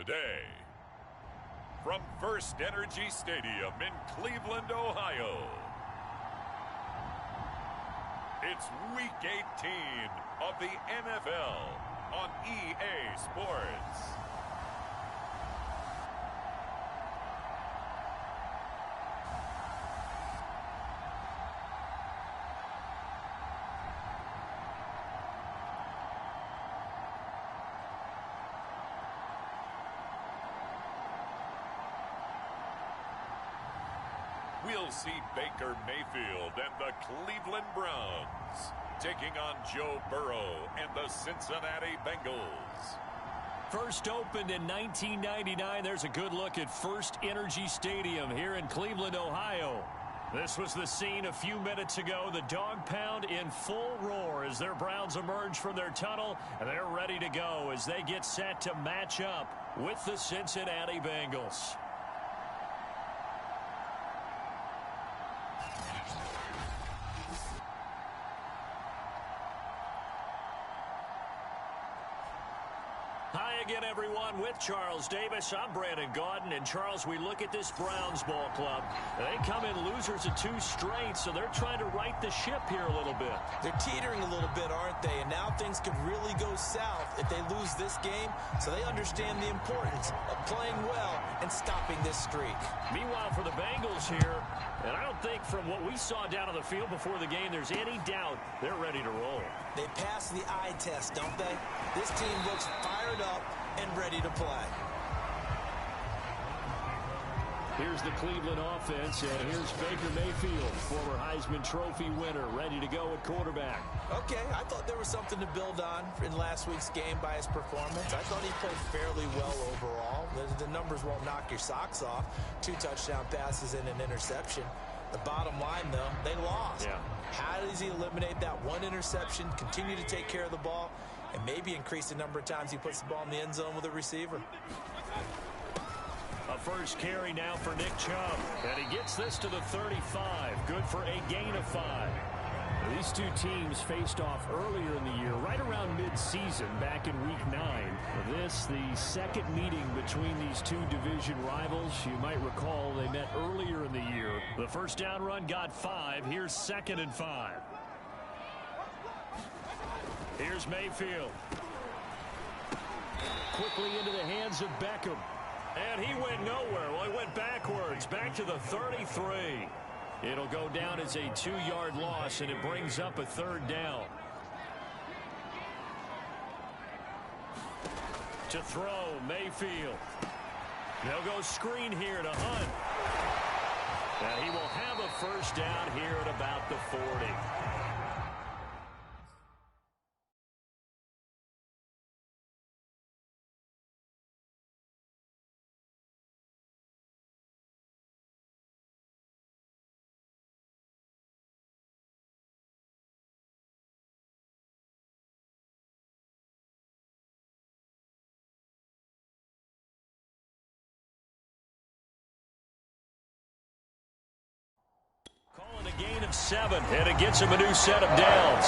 today. From First Energy Stadium in Cleveland, Ohio, it's Week 18 of the NFL on EA Sports. We'll see Baker Mayfield and the Cleveland Browns taking on Joe Burrow and the Cincinnati Bengals. First opened in 1999, there's a good look at First Energy Stadium here in Cleveland, Ohio. This was the scene a few minutes ago. The dog pound in full roar as their Browns emerge from their tunnel, and they're ready to go as they get set to match up with the Cincinnati Bengals. Hi again, everyone. With Charles Davis, I'm Brandon Gaudin. And, Charles, we look at this Browns ball club. They come in losers of 2 straight, so they're trying to right the ship here a little bit. They're teetering a little bit, aren't they? And now things could really go south if they lose this game, so they understand the importance of playing well and stopping this streak. Meanwhile, for the Bengals here, and I don't think from what we saw down on the field before the game there's any doubt they're ready to roll. They pass the eye test, don't they? This team looks fired up and ready to play. Here's the Cleveland offense, and here's Baker Mayfield, former Heisman Trophy winner, ready to go at quarterback. Okay, I thought there was something to build on in last week's game by his performance. I thought he played fairly well overall. The numbers won't knock your socks off. 2 touchdown passes and an interception. The bottom line, though, they lost. Yeah. How does he eliminate that 1 interception, continue to take care of the ball, and maybe increase the number of times he puts the ball in the end zone with a receiver? A first carry now for Nick Chubb, and he gets this to the 35. Good for a gain of 5. These 2 teams faced off earlier in the year, right around mid-season, back in Week 9. This, the second meeting between these 2 division rivals. You might recall they met earlier in the year. The first down run got 5. Here's 2nd and 5. Here's Mayfield. Quickly into the hands of Beckham. And he went nowhere. Well, he went backwards, back to the 33. It'll go down as a 2-yard loss, and it brings up a 3rd down. To throw, Mayfield. They'll go screen here to Hunt. And he will have a first down here at about the 40. Calling a gain of 7, and it gets him a new set of downs.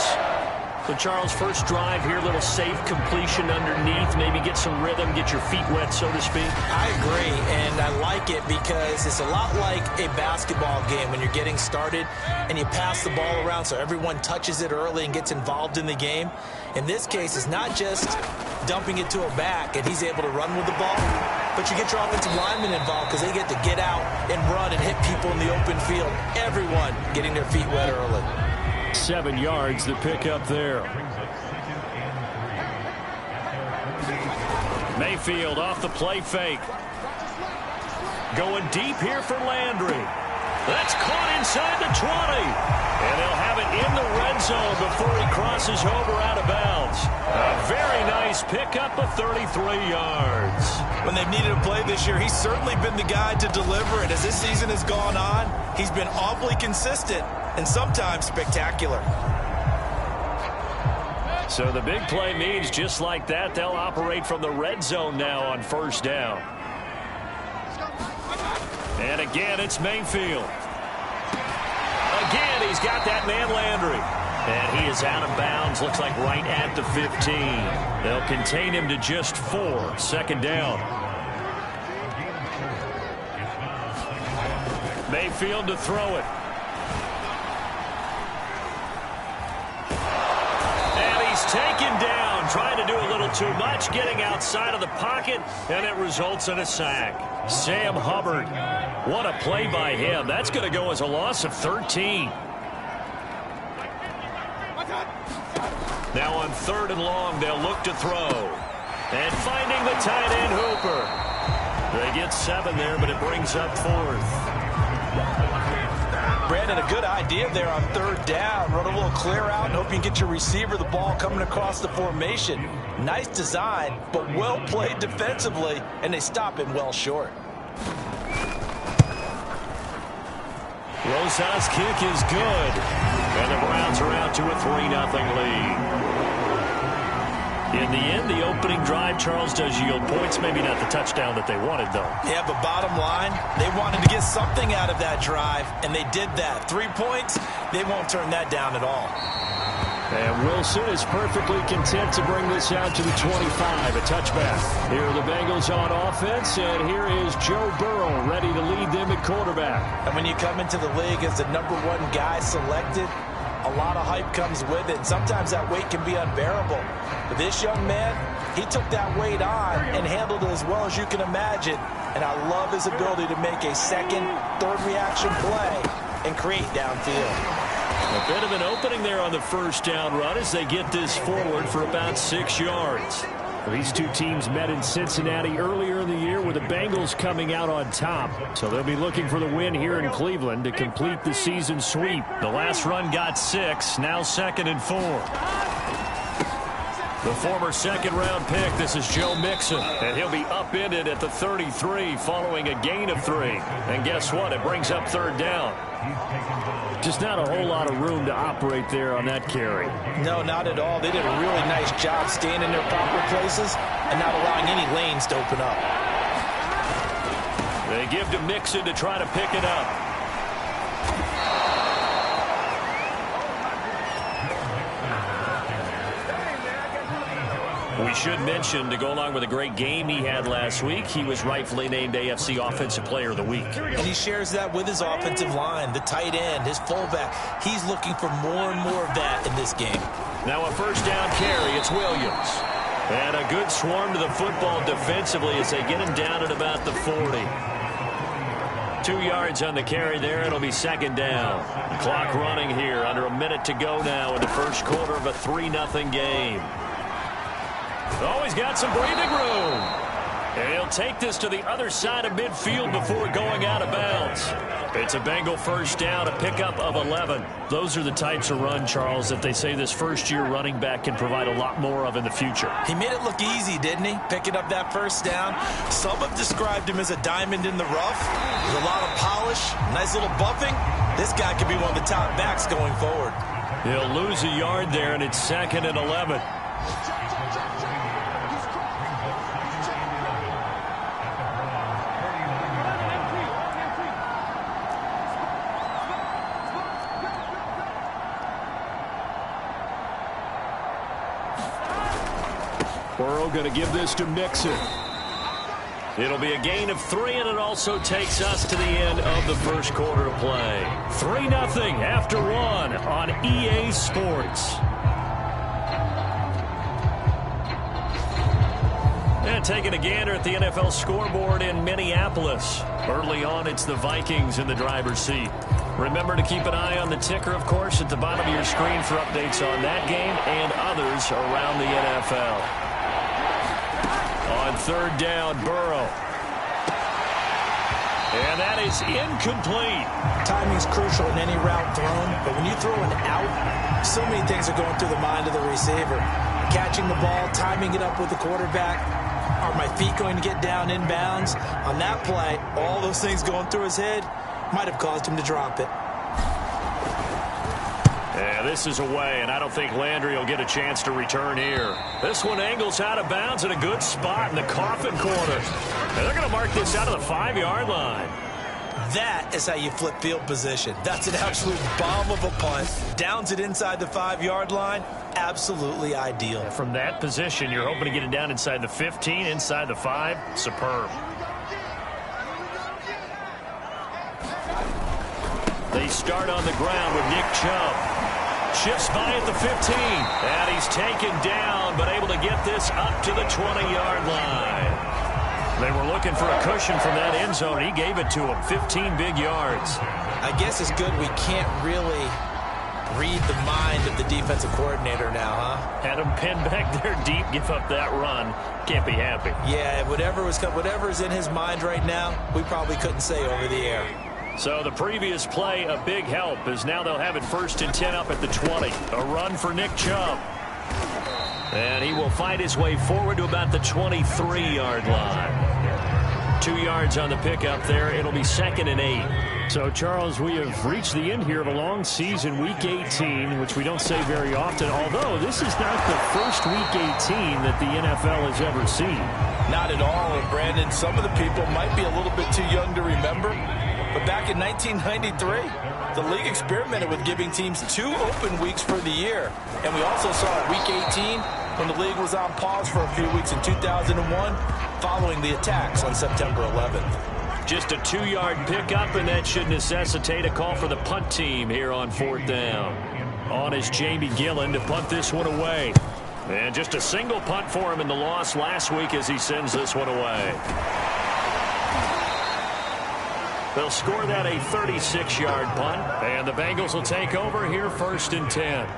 So, Charles, first drive here, little safe completion underneath, maybe get some rhythm, get your feet wet, so to speak. I agree, and I like it because it's a lot like a basketball game when you're getting started and you pass the ball around so everyone touches it early and gets involved in the game. In this case, it's not just dumping it to a back and he's able to run with the ball, but you get your offensive linemen involved because they get to get out and run and hit people in the open field. Everyone getting their feet wet early. 7 yards to pick up there. Mayfield off the play fake. Going deep here for Landry. That's caught inside the 20. And they'll have it in the red zone before he crosses over out of bounds. A very nice pickup of 33 yards. When they've needed a play this year, he's certainly been the guy to deliver it. As this season has gone on, he's been awfully consistent and sometimes spectacular. So the big play means just like that, they'll operate from the red zone now on first down. And again, it's Mayfield. Again, he's got that man Landry. And he is out of bounds, looks like right at the 15. They'll contain him to just 4, second down. Mayfield to throw it. And he's taken down, trying to do a little too much, getting outside of the pocket, and it results in a sack. Sam Hubbard, what a play by him. That's going to go as a loss of 13. Now on 3rd and long, they'll look to throw. And finding the tight end, Hooper. They get 7 there, but it brings up 4th. Brandon, a good idea there on 3rd down. Run a little clear out and hope you can get your receiver the ball coming across the formation. Nice design, but well played defensively, and they stop him well short. Rosas' kick is good. And the Browns are out to a 3-0 lead. In the end, the opening drive, Charles, does yield points. Maybe not the touchdown that they wanted, though. Yeah, but bottom line, they wanted to get something out of that drive, and they did that. 3 points, they won't turn that down at all. And Wilson is perfectly content to bring this out to the 25, a touchback. Here are the Bengals on offense, and here is Joe Burrow ready to lead them at quarterback. And when you come into the league as the #1 guy selected, a lot of hype comes with it, and sometimes that weight can be unbearable. But this young man, he took that weight on and handled it as well as you can imagine. And I love his ability to make a second, third reaction play and create downfield. A bit of an opening there on the 1st down run as they get this forward for about 6 yards. These two teams met in Cincinnati earlier in the year with the Bengals coming out on top. So they'll be looking for the win here in Cleveland to complete the season sweep. The last run got 6, now 2nd and 4. The former 2nd-round pick, this is Joe Mixon, and he'll be upended at the 33 following a gain of 3. And guess what? It brings up 3rd down. Just not a whole lot of room to operate there on that carry. No, not at all. They did a really nice job staying in their proper places and not allowing any lanes to open up. They give to Mixon to try to pick it up. We should mention, to go along with a great game he had last week, he was rightfully named AFC Offensive Player of the Week. And he shares that with his offensive line, the tight end, his fullback. He's looking for more and more of that in this game. Now a 1st down carry, it's Williams. And a good swarm to the football defensively as they get him down at about the 40. 2 yards on the carry there. It'll be 2nd down. Clock running here, under a minute to go now in the 1st quarter of a 3-0 game. Always got some breathing room. And he'll take this to the other side of midfield before going out of bounds. It's a Bengal 1st down, a pickup of 11. Those are the types of run, Charles, that they say this first-year running back can provide a lot more of in the future. He made it look easy, didn't he? Picking up that 1st down. Some have described him as a diamond in the rough. With a lot of polish, nice little buffing. This guy could be one of the top backs going forward. He'll lose a yard there, and it's 2nd and 11. Burrow going to give this to Mixon. It'll be a gain of 3, and it also takes us to the end of the 1st quarter of play. 3-0 after 1 on EA Sports. And taking a gander at the NFL scoreboard in Minneapolis. Early on, it's the Vikings in the driver's seat. Remember to keep an eye on the ticker, of course, at the bottom of your screen for updates on that game and others around the NFL. On 3rd down, Burrow. And that is incomplete. Timing's crucial in any route thrown, but when you throw an out, so many things are going through the mind of the receiver. Catching the ball, timing it up with the quarterback. Are my feet going to get down in bounds? On that play, all those things going through his head might have caused him to drop it. Yeah, this is away, and I don't think Landry will get a chance to return here. This one angles out of bounds in a good spot in the coffin corner. And they're going to mark this out of the 5-yard line. That is how you flip field position. That's an absolute bomb of a punt. Downs it inside the 5-yard line. Absolutely ideal. From that position, you're hoping to get it down inside the 15, inside the 5. Superb. start on the ground with Nick Chubb. Shifts by at the 15. And he's taken down, but able to get this up to the 20-yard line. They were looking for a cushion from that end zone. He gave it to him. 15 big yards. I guess it's good we can't really read the mind of the defensive coordinator now, huh? Had him pinned back there deep, give up that run. Can't be happy. Yeah, whatever's in his mind right now, we probably couldn't say over the air. So the previous play, a big help, as now they'll have it 1st and 10 up at the 20. A run for Nick Chubb. And he will find his way forward to about the 23-yard line. 2 yards on the pickup there. It'll be 2nd and 8. So, Charles, we have reached the end here of a long season, Week 18, which we don't say very often, although this is not the first Week 18 that the NFL has ever seen. Not at all, and Brandon, some of the people might be a little bit too young to remember, but back in 1993, the league experimented with giving teams 2 open weeks for the year. And we also saw at Week 18 when the league was on pause for a few weeks in 2001 following the attacks on September 11th. Just a 2-yard pickup, and that should necessitate a call for the punt team here on 4th down. On is Jamie Gillen to punt this one away. And just a single punt for him in the loss last week as he sends this one away. They'll score that a 36-yard punt, and the Bengals will take over here 1st and 10.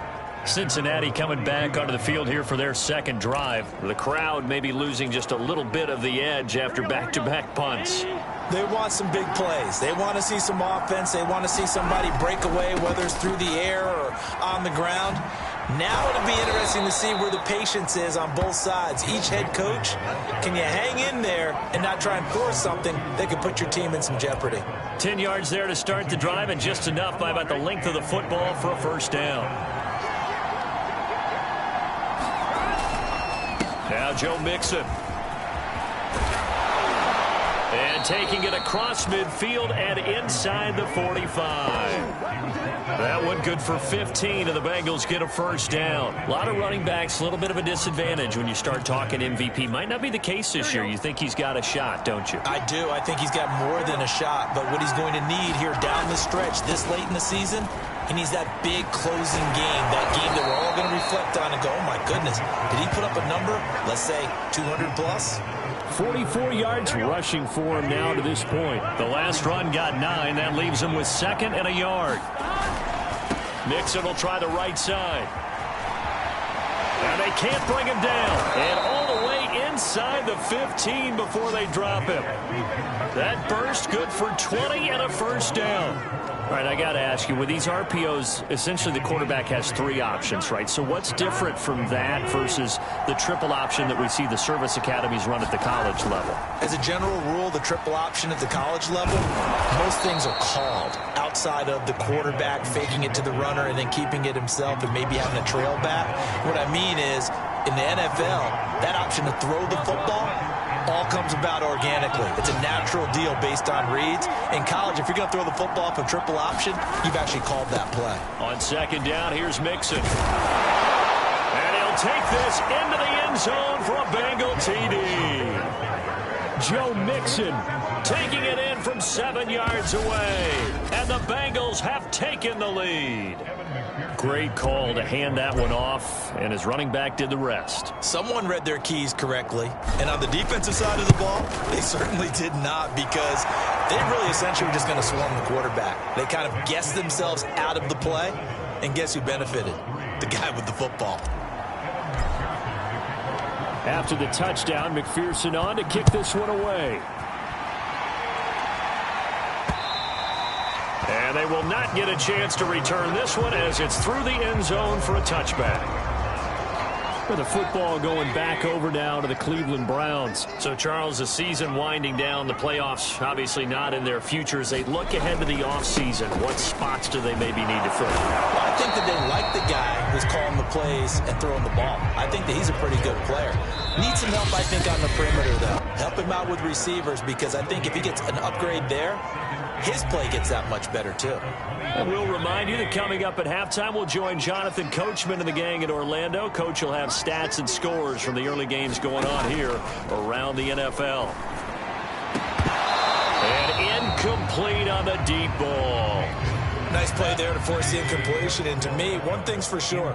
Cincinnati coming back onto the field here for their 2nd drive. The crowd may be losing just a little bit of the edge after back-to-back punts. They want some big plays. They want to see some offense. They want to see somebody break away, whether it's through the air or on the ground. Now it'll be interesting to see where the patience is on both sides. Each head coach, can you hang in there and not try and force something that could put your team in some jeopardy? 10 yards there to start the drive, and just enough by about the length of the football for a 1st down. Now Joe Mixon. And taking it across midfield and inside the 45. That one good for 15, and the Bengals get a 1st down. A lot of running backs, a little bit of a disadvantage when you start talking MVP. Might not be the case this year. You think he's got a shot, don't you? I do. I think he's got more than a shot, but what he's going to need here down the stretch this late in the season, he needs that big closing game, that game that we're all going to reflect on and go, oh my goodness, did he put up a number, let's say 200 plus? 44 yards rushing for him now to this point. The last run got 9. That leaves him with 2nd and a yard. Mixon will try the right side. And they can't bring him down. And all the way inside the 15 before they drop him. That burst good for 20 and a 1st down. All right, I got to ask you, with these RPOs, essentially the quarterback has 3 options, right? So what's different from that versus the triple option that we see the service academies run at the college level? As a general rule, the triple option at the college level, most things are called outside of the quarterback faking it to the runner and then keeping it himself and maybe having a trail back. What I mean is, in the NFL, that option to throw the football all comes about organically. It's a natural deal based on reads. In college, if you're going to throw the football for triple option, you've actually called that play. On 2nd down, here's Mixon. And he'll take this into the end zone for a Bengal TD. Joe Mixon taking it in from 7 yards away. And the Bengals have taken the lead. Great call to hand that one off, and his running back did the rest. Someone read their keys correctly, and on the defensive side of the ball, they certainly did not, because they really essentially were just going to swarm the quarterback. They kind of guessed themselves out of the play, and guess who benefited? The guy with the football. After the touchdown, McPherson on to kick this one away. And they will not get a chance to return this one as it's through the end zone for a touchback. With the football going back over now to the Cleveland Browns. So, Charles, the season winding down, the playoffs obviously not in their future. As they look ahead to the offseason, what spots do they maybe need to fill? Well, I think that they like the guy who's calling the plays and throwing the ball. I think that he's a pretty good player. Needs some help, I think, on the perimeter, though. Help him out with receivers, because I think if he gets an upgrade there, his play gets that much better, too. And we'll remind you that coming up at halftime, we'll join Jonathan Coachman and the gang in Orlando. Coach will have stats and scores from the early games going on here around the NFL. And incomplete on the deep ball. Nice play there to force the incompletion. And to me, one thing's for sure.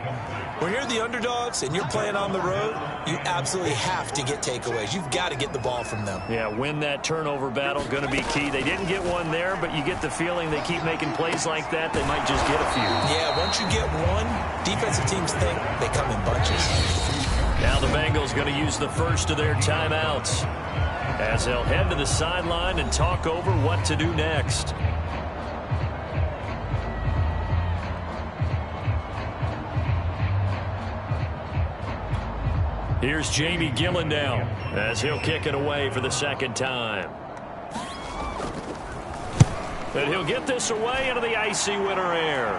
When you're the underdogs and you're playing on the road, you absolutely have to get takeaways. You've got to get the ball from them. Yeah, win that turnover battle, going to be key. They didn't get one there, but you get the feeling they keep making plays like that, they might just get a few. Yeah, once you get one, defensive teams think they come in bunches. Now the Bengals going to use the first of their timeouts as they'll head to the sideline and talk over what to do next. Here's Jamie Gillen now as he'll kick it away for the second time. And he'll get this away into the icy winter air.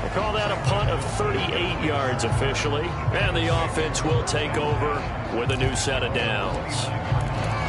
They call that a punt of 38 yards officially. And the offense will take over with a new set of downs.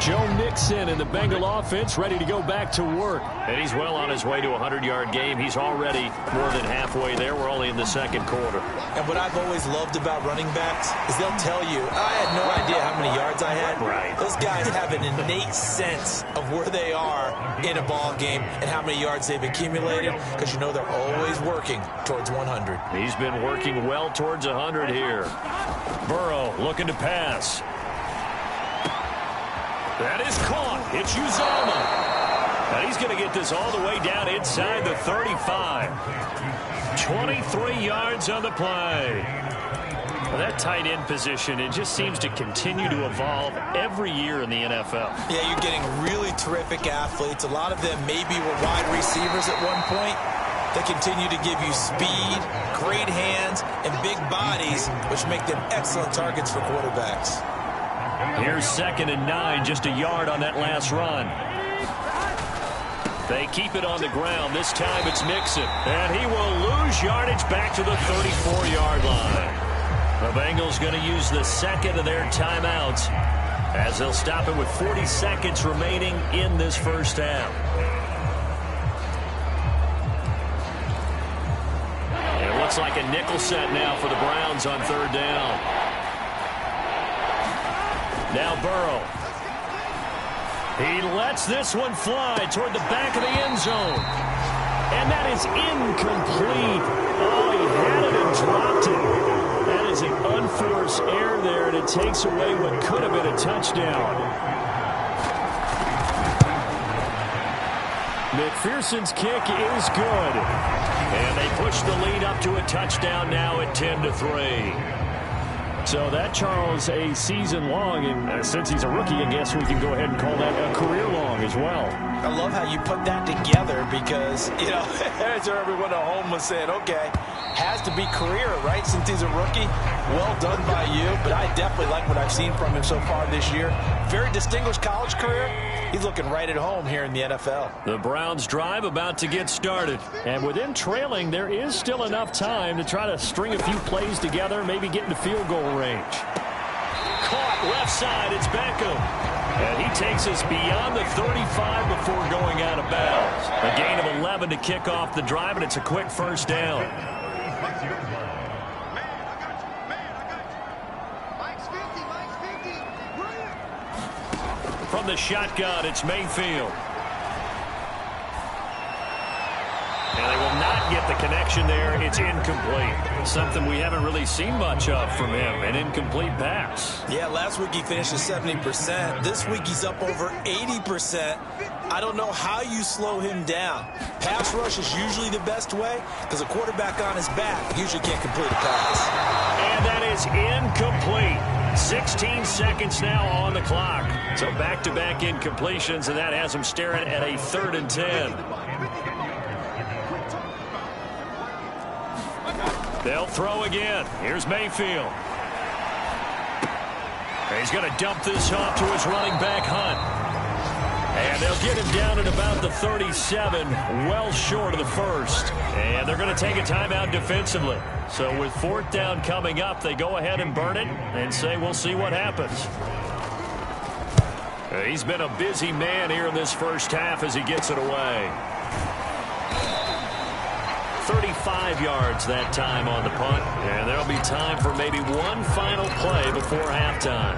Joe Mixon and the Bengal offense ready to go back to work. And he's well on his way to a 100-yard game. He's already more than halfway there. We're only in the second quarter. And what I've always loved about running backs is they'll tell you, I had no idea how many yards I had. Right. Those guys have an innate sense of where they are in a ball game and how many yards they've accumulated, because you know they're always working towards 100. He's been working well towards 100 here. Burrow looking to pass. That is caught. It's Uzomah. And he's going to get this all the way down inside the 35. 23 yards on the play. Well, that tight end position, it just seems to continue to evolve every year in the NFL. Yeah, you're getting really terrific athletes. A lot of them maybe were wide receivers at one point. They continue to give you speed, great hands, and big bodies, which make them excellent targets for quarterbacks. Here's 2nd and 9, just a yard on that last run. They keep it on the ground. This time it's Mixon. And he will lose yardage back to the 34-yard line. The Bengals going to use the second of their timeouts as they'll stop it with 40 seconds remaining in this first half. It looks like a nickel set now for the Browns on 3rd down. Now Burrow. He lets this one fly toward the back of the end zone. And that is incomplete. Oh, he had it and dropped it. That is an unforced error there, and it takes away what could have been a touchdown. McPherson's kick is good. And they push the lead up to a touchdown now at 10-3. So that, Charles, a season long, and since he's a rookie, I guess we can go ahead and call that a career long as well. I love how you put that together because, you know, as everyone at home was saying, okay, has to be career, right, since he's a rookie. Well done by you, but I definitely like what I've seen from him so far this year. Very distinguished college career. He's looking right at home here in the NFL. The Browns drive about to get started. And with them trailing, there is still enough time to try to string a few plays together, maybe get into field goal range. Caught left side, it's Beckham. And he takes us beyond the 35 before going out of bounds. A gain of 11 to kick off the drive, and it's a quick first down. From the shotgun, it's Mayfield. And they will not get the connection there. It's incomplete. Something we haven't really seen much of from him, an incomplete pass. Yeah, last week he finished at 70%. This week he's up over 80%. I don't know how you slow him down. Pass rush is usually the best way because a quarterback on his back usually can't complete a pass. And that is incomplete. 16 seconds now on the clock. So back-to-back incompletions, and that has him staring at a 3rd and 10. They'll throw again. Here's Mayfield. He's going to dump this off to his running back, Hunt. And they'll get him down at about the 37, well short of the first. And they're going to take a timeout defensively. So with 4th down coming up, they go ahead and burn it and say, we'll see what happens. He's been a busy man here in this first half as he gets it away. 35 yards that time on the punt. And there'll be time for maybe one final play before halftime.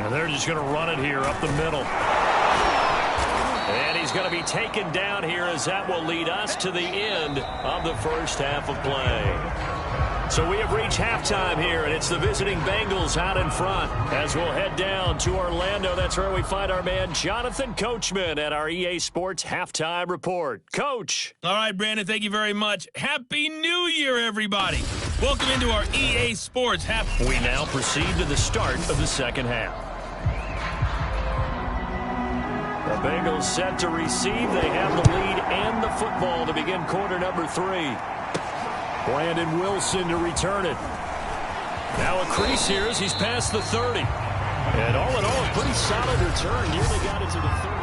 And they're just going to run it here up the middle. And he's going to be taken down here as that will lead us to the end of the first half of play. So we have reached halftime here, and it's the visiting Bengals out in front. As we'll head down to Orlando, that's where we find our man Jonathan Coachman at our EA Sports Halftime Report. Coach. All right, Brandon, thank you very much. Happy New Year, everybody. Welcome into our EA Sports Halftime. We now proceed to the start of the second half. The Bengals set to receive. They have the lead and the football to begin quarter number 3. Brandon Wilson to return it. Now a crease here as he's past the 30. And all in all, a pretty solid return. Nearly got it to the 30.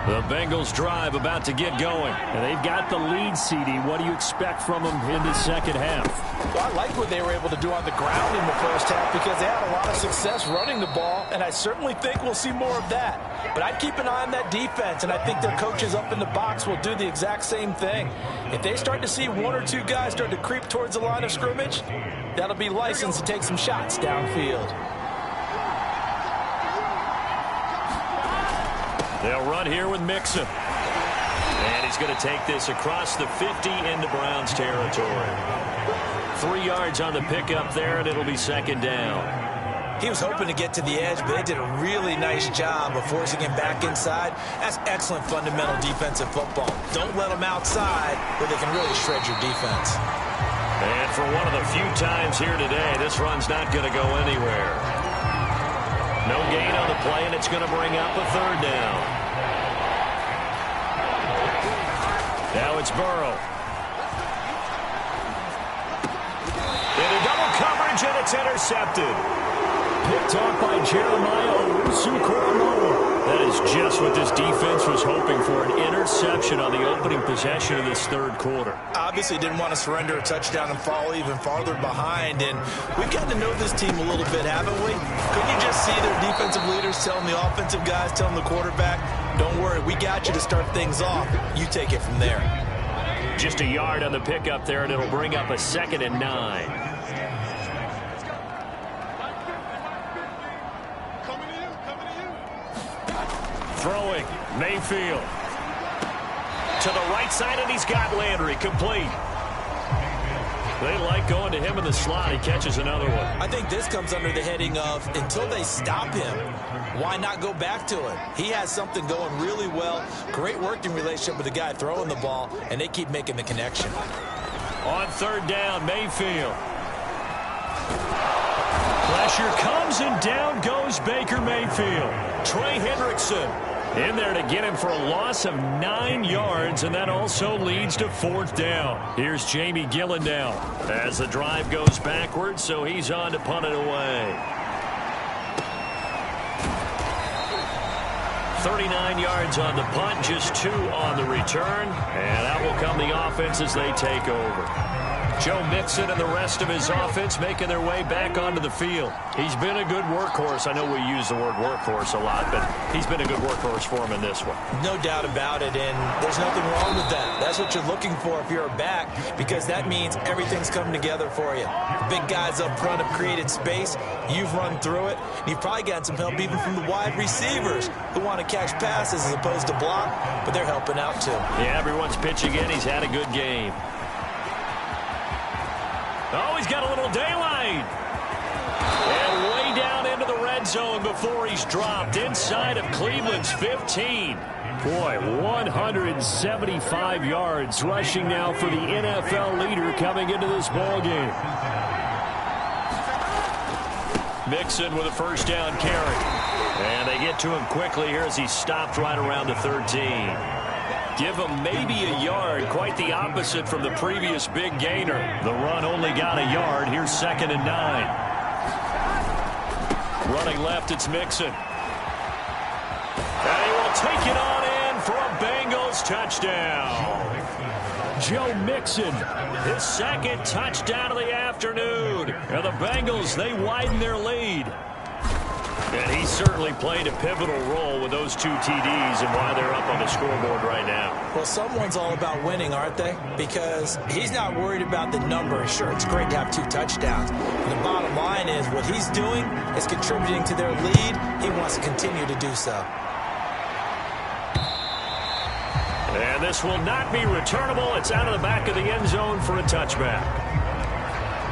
The Bengals drive about to get going. And they've got the lead, CD. What do you expect from them in the second half? Well, I like what they were able to do on the ground in the first half because they had a lot of success running the ball, and I certainly think we'll see more of that. But I'd keep an eye on that defense, and I think their coaches up in the box will do the exact same thing. If they start to see one or two guys start to creep towards the line of scrimmage, that'll be license to take some shots downfield. They'll run here with Mixon. And he's going to take this across the 50 into Browns territory. 3 yards on the pickup there, and it'll be second down. He was hoping to get to the edge, but they did a really nice job of forcing him back inside. That's excellent fundamental defensive football. Don't let them outside where they can really shred your defense. And for one of the few times here today, this run's not going to go anywhere. No gain on the play, and it's going to bring up a third down. Now it's Burrow. Into double coverage, and it's intercepted. Picked off by Jeremiah Owusu-Koramoah. That is just what this defense was hoping for, an interception on the opening possession of this third quarter. Obviously didn't want to surrender a touchdown and fall even farther behind, and we've got to know this team a little bit, haven't we? Couldn't you just see their defensive leaders telling the offensive guys, telling the quarterback, don't worry, we got you to start things off. You take it from there. Just a yard on the pickup there, and it'll bring up a 2nd and 9. Throwing, Mayfield. To the right side, and he's got Landry complete. They like going to him in the slot. He catches another one. I think this comes under the heading of until they stop him, why not go back to it? He has something going really well. Great working relationship with the guy throwing the ball, and they keep making the connection. On third down, Mayfield. Pressure comes, and down goes Baker Mayfield. Trey Hendrickson in there to get him for a loss of 9 yards, and that also leads to 4th down. Here's Jamie Gillendow as the drive goes backwards, so he's on to punt it away. 39 yards on the punt, just 2 on the return, and that will come the offense as they take over. Joe Mixon and the rest of his offense making their way back onto the field. He's been a good workhorse. I know we use the word workhorse a lot, but he's been a good workhorse for him in this one. No doubt about it, and there's nothing wrong with that. That's what you're looking for if you're a back, because that means everything's coming together for you. The big guys up front have created space. You've run through it. You've probably gotten some help even from the wide receivers who want to catch passes as opposed to block, but they're helping out too. Yeah, everyone's pitching in. He's had a good game. Oh, he's got a little daylight. And way down into the red zone before he's dropped inside of Cleveland's 15. Boy, 175 yards rushing now for the NFL leader coming into this ball game. Mixon with a first down carry. And they get to him quickly here as he stopped right around the 13. Give him maybe a yard, quite the opposite from the previous big gainer. The run only got a yard. Here's 2nd and 9. Running left, it's Mixon. And he will take it on in for a Bengals touchdown. Joe Mixon, his 2nd touchdown of the afternoon. And the Bengals, they widen their lead. And he certainly played a pivotal role with those 2 TDs and why they're up on the scoreboard right now. Well, someone's all about winning, aren't they? Because he's not worried about the number. Sure, it's great to have 2 touchdowns. But the bottom line is what he's doing is contributing to their lead. He wants to continue to do so. And this will not be returnable. It's out of the back of the end zone for a touchback.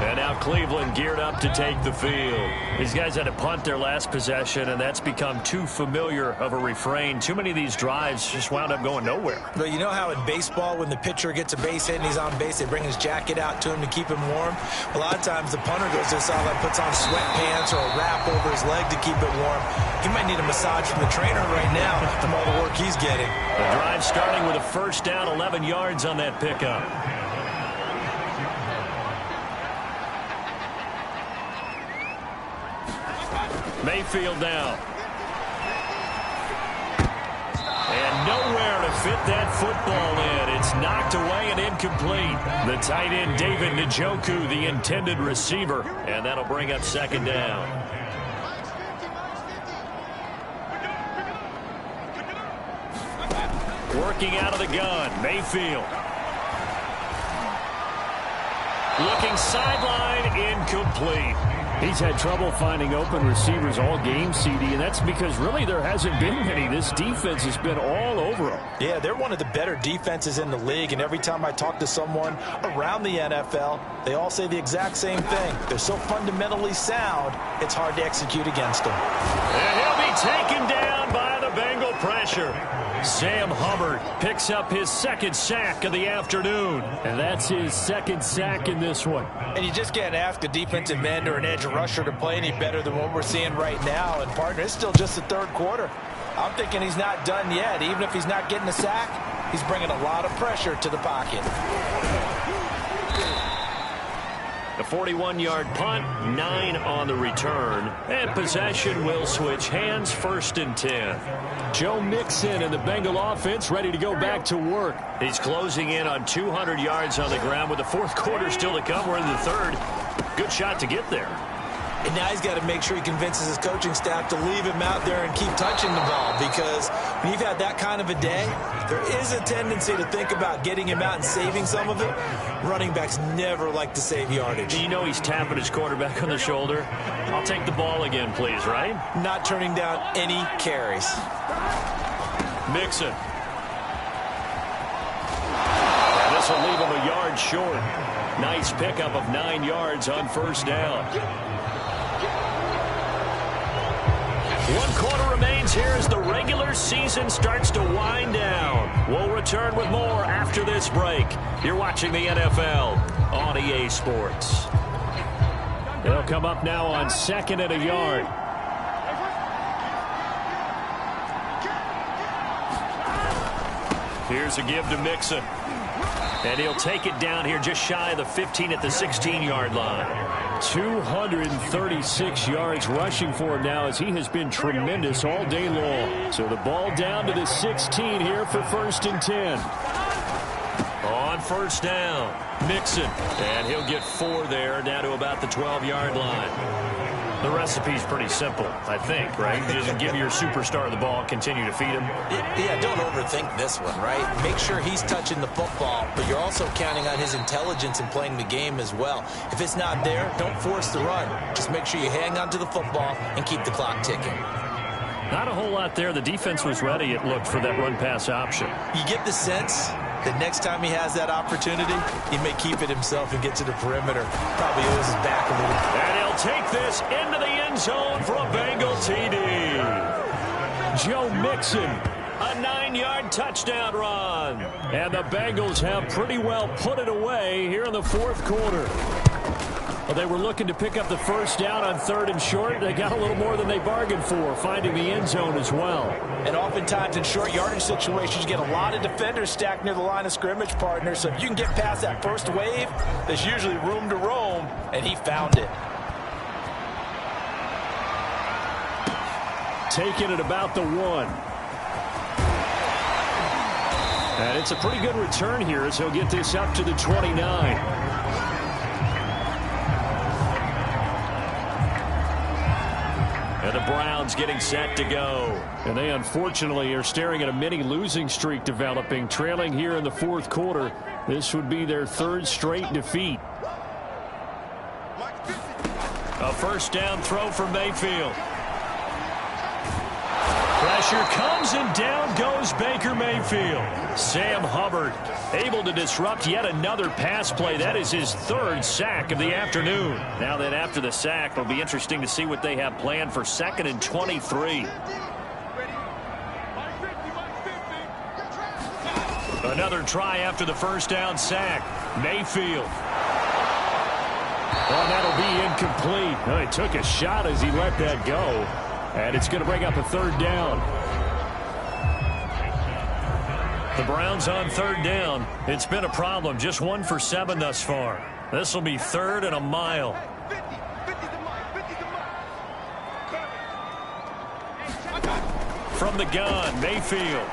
And now Cleveland geared up to take the field. These guys had to punt their last possession, and that's become too familiar of a refrain. Too many of these drives just wound up going nowhere. But you know how in baseball, when the pitcher gets a base hit and he's on base, they bring his jacket out to him to keep him warm? A lot of times the punter goes to the sideline, puts on sweatpants or a wrap over his leg to keep it warm. He might need a massage from the trainer right now from all the work he's getting. The drive starting with a first down, 11 yards on that pickup. Mayfield now. And nowhere to fit that football in. It's knocked away and incomplete. The tight end, David Njoku, the intended receiver. And that'll bring up second down. Working out of the gun, Mayfield. Looking sideline, incomplete. He's had trouble finding open receivers all game, CD, and that's because really there hasn't been many. This defense has been all over him. Yeah, they're one of the better defenses in the league, and every time I talk to someone around the NFL, they all say the exact same thing. They're so fundamentally sound, it's hard to execute against them. And he'll be taken down by the Bengal pressure. Sam Hubbard picks up his second sack of the afternoon. And that's his second sack in this one. And you just can't ask a defensive end or an edge rusher to play any better than what we're seeing right now. And, partner, it's still just the third quarter. I'm thinking he's not done yet. Even if he's not getting a sack, he's bringing a lot of pressure to the pocket. A 41-yard punt, 9 on the return. And possession will switch hands, 1st and 10. Joe Mixon and the Bengal offense ready to go back to work. He's closing in on 200 yards on the ground with the fourth quarter still to come. We're in the third. Good shot to get there. And now he's got to make sure he convinces his coaching staff to leave him out there and keep touching the ball, because when you've had that kind of a day, there is a tendency to think about getting him out and saving some of it. Running backs never like to save yardage. You know he's tapping his quarterback on the shoulder. I'll take the ball again, please, right? Not turning down any carries. Mixon. And this will leave him a yard short. Nice pickup of 9 yards on first down. 1 quarter remains here as the regular season starts to wind down. We'll return with more after this break. You're watching the NFL on EA Sports. They'll come up now on 2nd and a yard. Here's a give to Mixon. And he'll take it down here just shy of the 15 at the 16-yard line. 236 yards rushing for him now, as he has been tremendous all day long. So the ball down to the 16 here for 1st and 10. On first down, Mixon. And he'll get 4 there, down to about the 12-yard line. The recipe's pretty simple, I think, right? Just give your superstar the ball, continue to feed him. Yeah, don't overthink this one, right? Make sure he's touching the football, but you're also counting on his intelligence in playing the game as well. If it's not there, don't force the run. Just make sure you hang on to the football and keep the clock ticking. Not a whole lot there. The defense was ready, it looked, for that run-pass option. You get the sense that next time he has that opportunity, he may keep it himself and get to the perimeter. Probably owes his back a little. And he'll take this into the end zone for a Bengal TD. Joe Mixon. A 9-yard touchdown run. And the Bengals have pretty well put it away here in the fourth quarter. Well, they were looking to pick up the first down on 3rd and short. They got a little more than they bargained for, finding the end zone as well. And oftentimes in short yardage situations, you get a lot of defenders stacked near the line of scrimmage, partner. So if you can get past that first wave, there's usually room to roam, and he found it. Taking it about the 1. And it's a pretty good return here as he'll get this up to the 29. And the Browns getting set to go. And they unfortunately are staring at a mini losing streak developing, trailing here in the fourth quarter. This would be their third straight defeat. A first down throw for Mayfield. Pressure comes and down goes Baker Mayfield. Sam Hubbard able to disrupt yet another pass play. That is his third sack of the afternoon. Now that after the sack, it'll be interesting to see what they have planned for 2nd and 23. Another try after the first down sack. Mayfield. Oh, that'll be incomplete. Oh, he took a shot as he let that go. And it's going to bring up a third down. The Browns on third down. It's been a problem. Just 1 for 7 thus far. This will be 3rd and a mile. From the gun, Mayfield.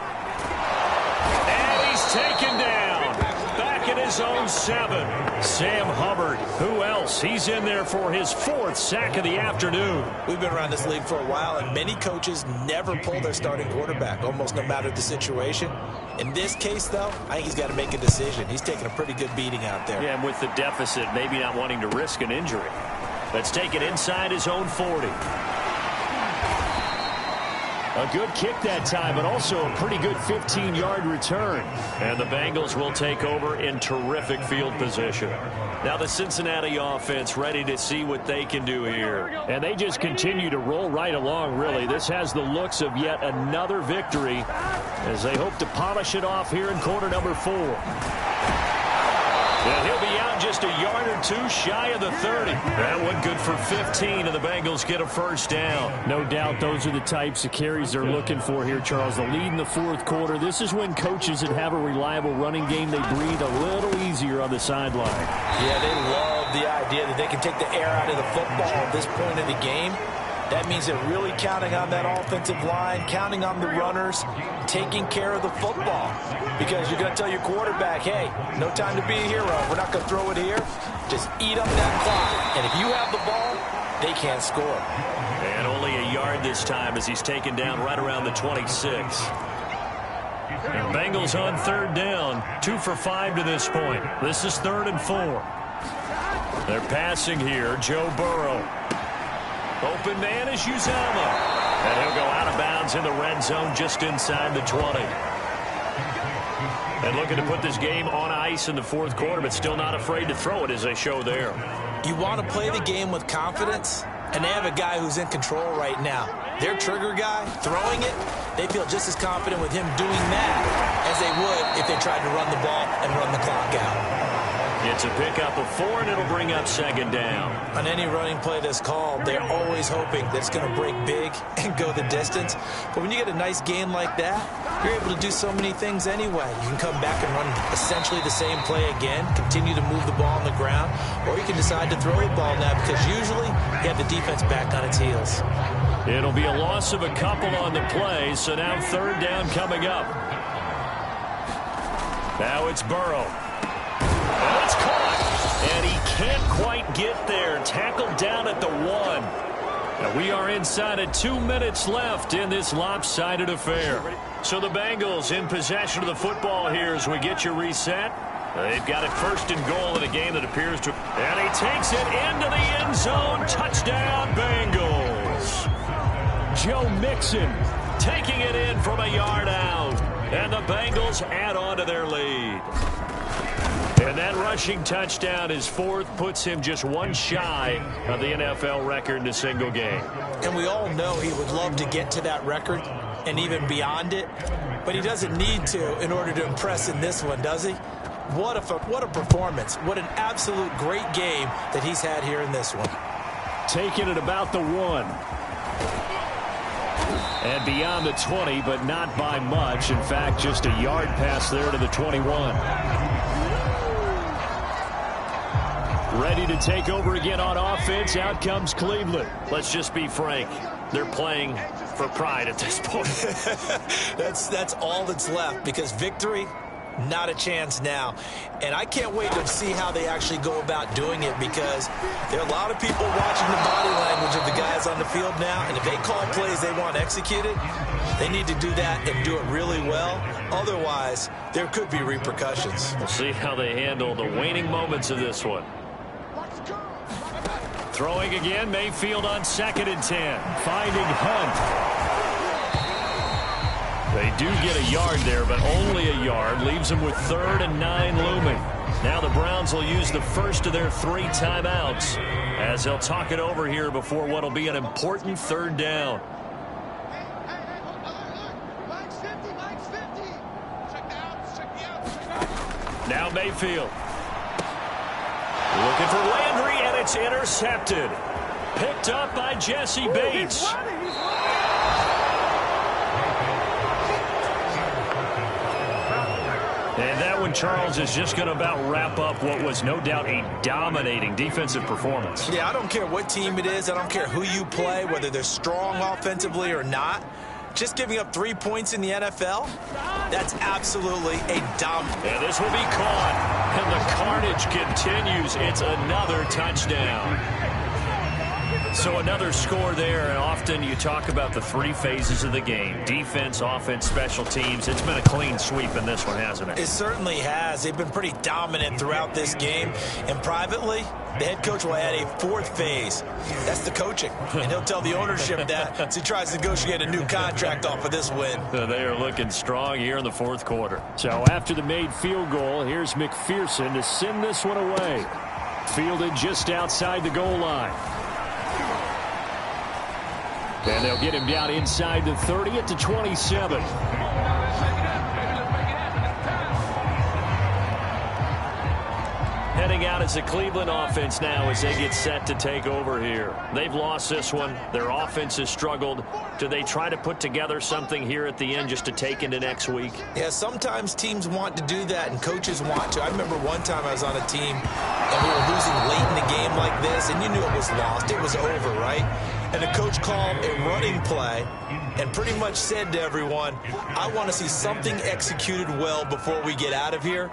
And he's taken down. Back at his own 7. Sam Hubbard. Who else? He's in there for his 4th sack of the afternoon. We've been around this league for a while, and many coaches never pull their starting quarterback, almost no matter the situation. In this case, though, I think he's got to make a decision. He's taking a pretty good beating out there. Yeah, and with the deficit, maybe not wanting to risk an injury. Let's take it inside his own 40. A good kick that time, but also a pretty good 15-yard return. And the Bengals will take over in terrific field position. Now the Cincinnati offense ready to see what they can do here. And they just continue to roll right along, really. This has the looks of yet another victory as they hope to polish it off here in quarter number 4. And he'll be out just a yard or 2 shy of the 30. That one good for 15, and the Bengals get a first down. No doubt those are the types of carries they're looking for here, Charles. The lead in the fourth quarter. This is when coaches that have a reliable running game, they breathe a little easier on the sideline. Yeah, they love the idea that they can take the air out of the football at this point in the game. That means they're really counting on that offensive line, counting on the runners, taking care of the football. Because you're going to tell your quarterback, hey, no time to be a hero. We're not going to throw it here. Just eat up that clock. And if you have the ball, they can't score. And only a yard this time as he's taken down right around the 26. And Bengals on third down, 2 for 5 to this point. This is 3rd and 4. They're passing here. Joe Burrow. Open man is Uzomah. And he'll go out of bounds in the red zone just inside the 20. And looking to put this game on ice in the fourth quarter, but still not afraid to throw it as they show there. You want to play the game with confidence, and they have a guy who's in control right now. Their trigger guy, throwing it, they feel just as confident with him doing that as they would if they tried to run the ball and run the clock out. It's a pickup of 4, and it'll bring up 2nd down. On any running play that's called, they're always hoping that it's going to break big and go the distance. But when you get a nice gain like that, you're able to do so many things anyway. You can come back and run essentially the same play again, continue to move the ball on the ground, or you can decide to throw the ball now because usually you have the defense back on its heels. It'll be a loss of a couple on the play, so now 3rd down coming up. Now it's Burrow. And it's caught, and he can't quite get there. Tackled down at the 1. Now we are inside of 2 minutes left in this lopsided affair. So the Bengals in possession of the football here as we get you reset. They've got it 1st and goal in a game that appears to... And he takes it into the end zone. Touchdown, Bengals. Joe Mixon taking it in from a yard out. And the Bengals add on to their lead. And that rushing touchdown, his 4th, puts him just 1 shy of the NFL record in a single game. And we all know he would love to get to that record and even beyond it, but he doesn't need to in order to impress in this one, does he? What a performance. What an absolute great game that he's had here in this one. Taking it about the 1. And beyond the 20, but not by much. In fact, just a yard pass there to the 21. Ready to take over again on offense. Out comes Cleveland. Let's just be frank. They're playing for pride at this point. That's all that's left, because victory, Not a chance now. And I can't wait to see how they actually go about doing it, because there are a lot of people watching the body language of the guys on the field now, and if they call plays they want executed, they need to do that and do it really well. Otherwise, there could be repercussions. We'll see how they handle the waning moments of this one. Throwing again, Mayfield on 2nd and 10. Finding Hunt. They do get a yard there, but only a yard. Leaves them with 3rd and 9 looming. Now the Browns will use the first of their 3 timeouts as they'll talk it over here before what will be an important 3rd down. Now Mayfield. Looking for Landry, and it's intercepted. Picked up by Jesse Bates. And that one, Charles, is just going to about wrap up what was no doubt a dominating defensive performance. Yeah, I don't care what team it is. I don't care who you play, whether they're strong offensively or not. Just giving up 3 points in the NFL, that's absolutely a dominant. And this will be caught. And the carnage continues. It's another touchdown. So another score there, and often you talk about the 3 phases of the game. Defense, offense, special teams. It's been a clean sweep in this one, hasn't it? It certainly has. They've been pretty dominant throughout this game. And privately, the head coach will add a 4th phase. That's the coaching. And he'll tell the ownership that as he tries to negotiate a new contract off of this win. They are looking strong here in the 4th quarter. So after the made field goal, here's McPherson to send this one away. Fielded just outside the goal line. And they'll get him down inside the 30 at the 27. Heading out as the Cleveland offense now as they get set to take over here. They've lost this one. Their offense has struggled. Do they try to put together something here at the end just to take into next week? Yeah, sometimes teams want to do that and coaches want to. I remember one time I was on a team and we were losing late in the game like this, and you knew it was lost. It was over, right? And the coach called a running play and pretty much said to everyone, I want to see something executed well before we get out of here.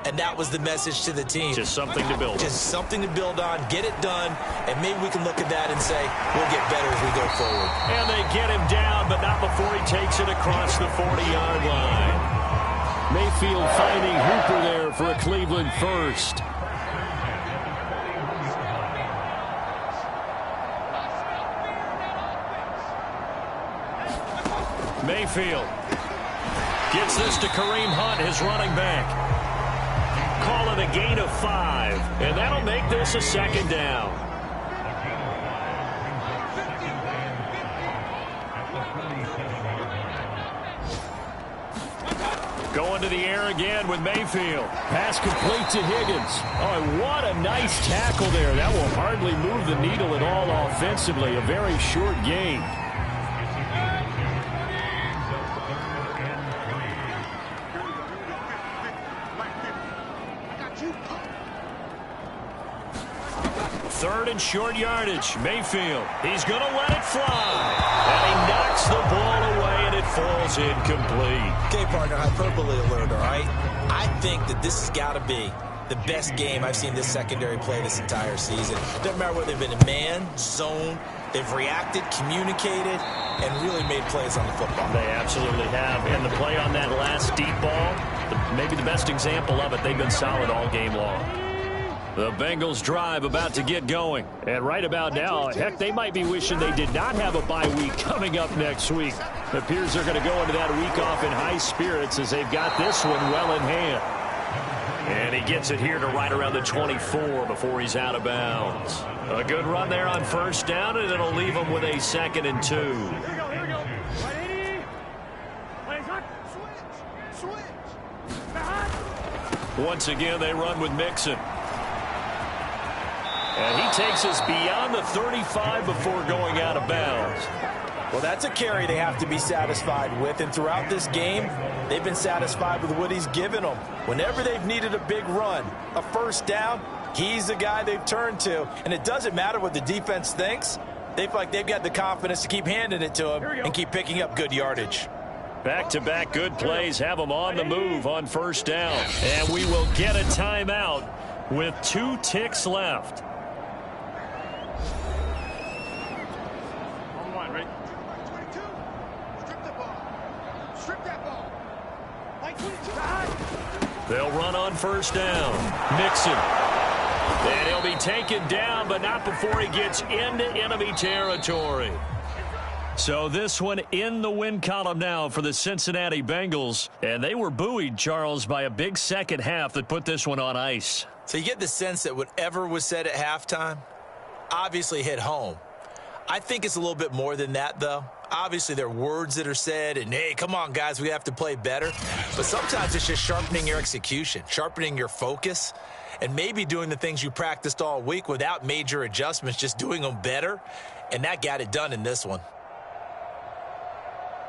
And that was the message to the team. Just something to build on. Just something to build on, get it done, and maybe we can look at that and say, we'll get better as we go forward. And they get him down, but not before he takes it across the 40-yard line. Mayfield finding Hooper there for a Cleveland first. Mayfield gets this to Kareem Hunt, his running back. Call it a gain of 5, and that'll make this a 2nd down. Going to the air again with Mayfield. Pass complete to Higgins. Oh, what a nice tackle there. That will hardly move the needle at all offensively. A very short gain. Third and short yardage. Mayfield. He's going to let it fly. And he knocks the ball away, and it falls incomplete. Okay, partner, hyperbole alert, all right? I think that this has got to be the best game I've seen this secondary play this entire season. Doesn't matter whether they've been in man, zone, they've reacted, communicated, and really made plays on the football. They absolutely have. And the play on that last deep ball, maybe the best example of it, they've been solid all game long. The Bengals drive about to get going. And right about now, heck, they might be wishing they did not have a bye week coming up next week. It appears they're going to go into that week off in high spirits as they've got this one well in hand. And he gets it here to right around the 24 before he's out of bounds. A good run there on 1st down, and it'll leave him with a 2nd and 2. Here we go. Switch. Once again, they run with Mixon. And he takes us beyond the 35 before going out of bounds. Well, that's a carry they have to be satisfied with. And throughout this game, they've been satisfied with what he's given them. Whenever they've needed a big run, a 1st down, he's the guy they've turned to. And it doesn't matter what the defense thinks. They feel like they've got the confidence to keep handing it to him and keep picking up good yardage. Back-to-back good plays have them on the move on first down. And we will get a timeout with 2 ticks left. They'll run on first down. Mixon. And he'll be taken down, but not before he gets into enemy territory. So this one in the win column now for the Cincinnati Bengals. And they were buoyed, Charles, by a big second half that put this one on ice. So you get the sense that whatever was said at halftime obviously hit home. I think it's a little bit more than that, though. Obviously, there are words that are said, and, hey, come on, guys, we have to play better. But sometimes it's just sharpening your execution, sharpening your focus, and maybe doing the things you practiced all week without major adjustments, just doing them better. And that got it done in this one.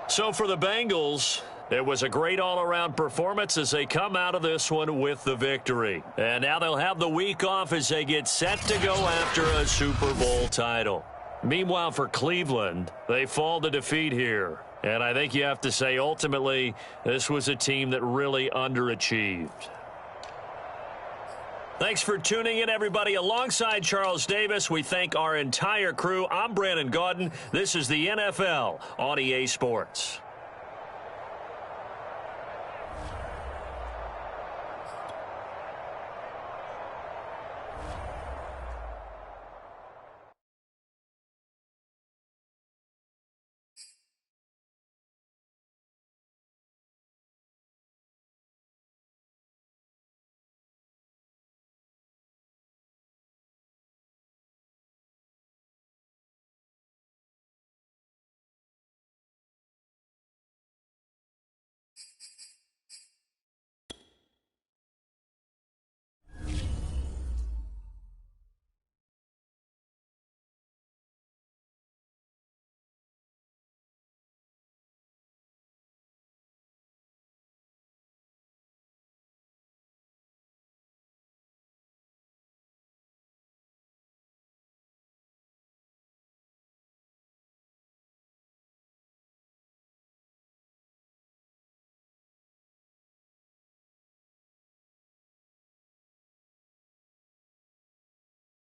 So for the Bengals, it was a great all-around performance as they come out of this one with the victory. And now they'll have the week off as they get set to go after a Super Bowl title. Meanwhile, for Cleveland, they fall to defeat here. And I think you have to say, ultimately, this was a team that really underachieved. Thanks for tuning in, everybody. Alongside Charles Davis, we thank our entire crew. I'm Brandon Gaudin. This is the NFL on EA Sports.